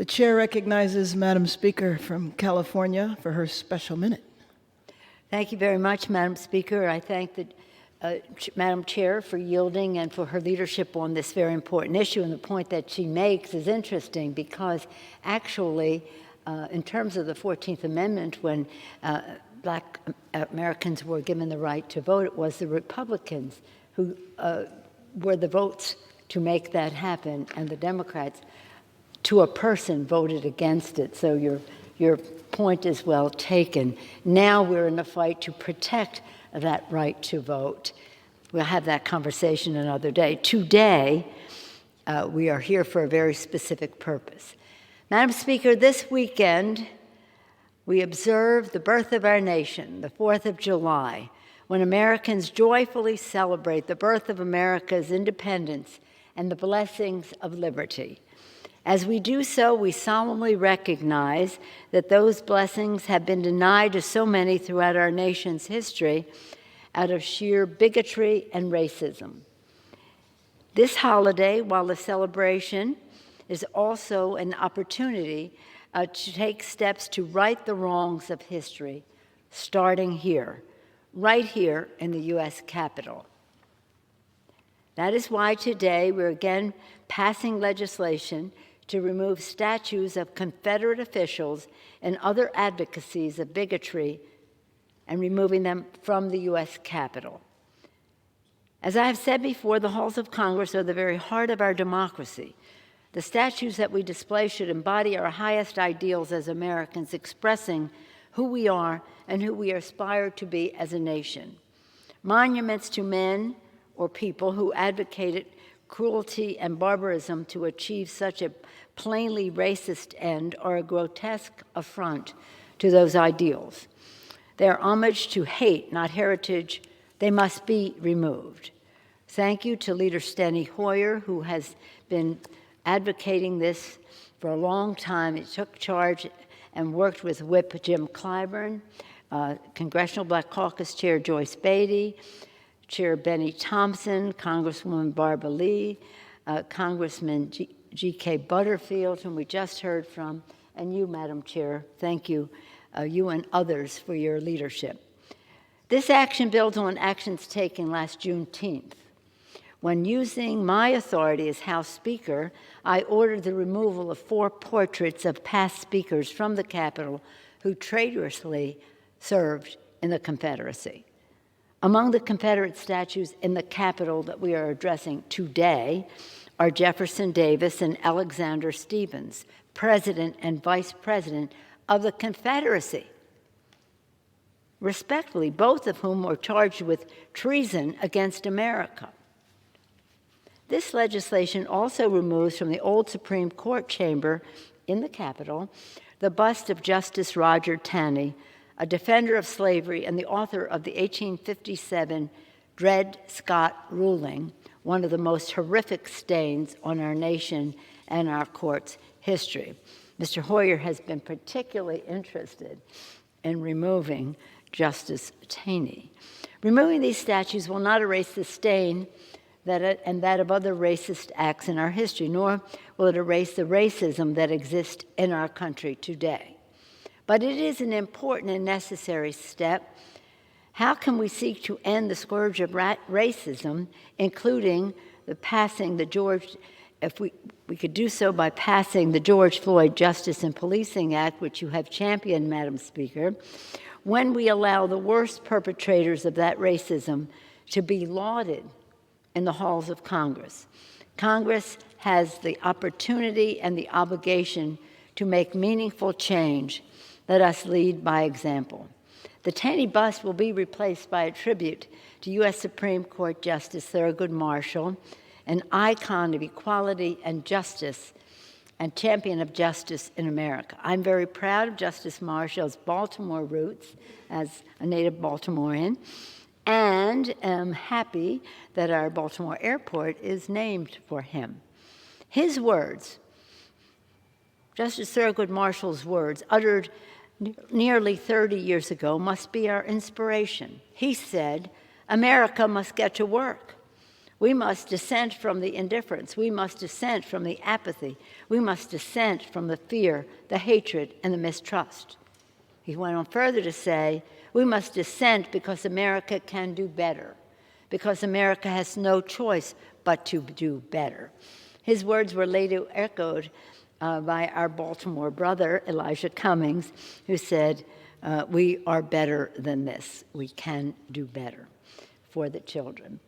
The chair recognizes Madam Speaker from California for her special minute. Thank you very much, Madam Speaker. I thank the Madam Chair for yielding and for her leadership on this very important issue. And the point that she makes is interesting because actually, in terms of the 14th Amendment, when Black Americans were given the right to vote, it was the Republicans who were the votes to make that happen, and the Democrats, to a person, voted against it. So your point is well taken. Now we're in a fight to protect that right to vote. We'll have that conversation another day. Today, we are here for a very specific purpose. Madam Speaker, this weekend, we observe the birth of our nation, the 4th of July, when Americans joyfully celebrate the birth of America's independence and the blessings of liberty. As we do so, we solemnly recognize that those blessings have been denied to so many throughout our nation's history out of sheer bigotry and racism. This holiday, while a celebration, is also an opportunity to take steps to right the wrongs of history, starting here, right here in the U.S. Capitol. That is why today we're again passing legislation to remove statues of Confederate officials and other advocacies of bigotry and removing them from the U.S. Capitol. As I have said before, the halls of Congress are the very heart of our democracy. The statues that we display should embody our highest ideals as Americans, expressing who we are and who we aspire to be as a nation. Monuments to men or people who advocated cruelty and barbarism to achieve such a plainly racist end are a grotesque affront to those ideals. They are homage to hate, not heritage. They must be removed. Thank you to Leader Steny Hoyer, who has been advocating this for a long time. He took charge and worked with Whip Jim Clyburn, Congressional Black Caucus Chair Joyce Beatty, Chair Benny Thompson, Congresswoman Barbara Lee, Congressman G.K. Butterfield, whom we just heard from, and you, Madam Chair. Thank you, you and others, for your leadership. This action builds on actions taken last Juneteenth, when, using my authority as House Speaker, I ordered the removal of 4 portraits of past speakers from the Capitol who traitorously served in the Confederacy. Among the Confederate statues in the Capitol that we are addressing today are Jefferson Davis and Alexander Stephens, President and Vice President of the Confederacy, respectively, both of whom were charged with treason against America. This legislation also removes from the old Supreme Court chamber in the Capitol the bust of Justice Roger Taney, a defender of slavery and the author of the 1857 Dred Scott ruling, one of the most horrific stains on our nation and our court's history. Mr. Hoyer has been particularly interested in removing Justice Taney. Removing these statues will not erase the stain and that of other racist acts in our history, nor will it erase the racism that exists in our country today. But it is an important and necessary step. How can we seek to end the scourge of racism, including if we could do so by passing the George Floyd Justice and Policing Act, which you have championed, Madam Speaker, when we allow the worst perpetrators of that racism to be lauded in the halls of Congress? Congress has the opportunity and the obligation to make meaningful change. Let us lead by example. The Taney bust will be replaced by a tribute to U.S. Supreme Court Justice Thurgood Marshall, an icon of equality and justice and champion of justice in America. I'm very proud of Justice Marshall's Baltimore roots as a native Baltimorean, and am happy that our Baltimore airport is named for him. His words, Justice Thurgood Marshall's words, uttered nearly 30 years ago, must be our inspiration. He said, "America must get to work. We must dissent from the indifference. We must dissent from the apathy. We must dissent from the fear, the hatred, and the mistrust. He went on further to say, we must dissent because America can do better, because America has no choice but to do better. His words were later echoed by our Baltimore brother, Elijah Cummings, who said, we are better than this. We can do better for the children.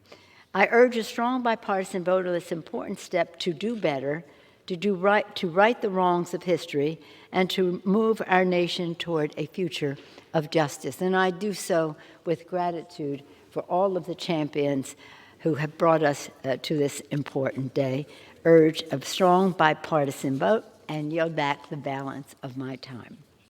I urge a strong bipartisan vote on this important step to do better, to right the wrongs of history, and to move our nation toward a future of justice. And I do so with gratitude for all of the champions who have brought us to this important day. Urge a strong bipartisan vote, and yield back the balance of my time.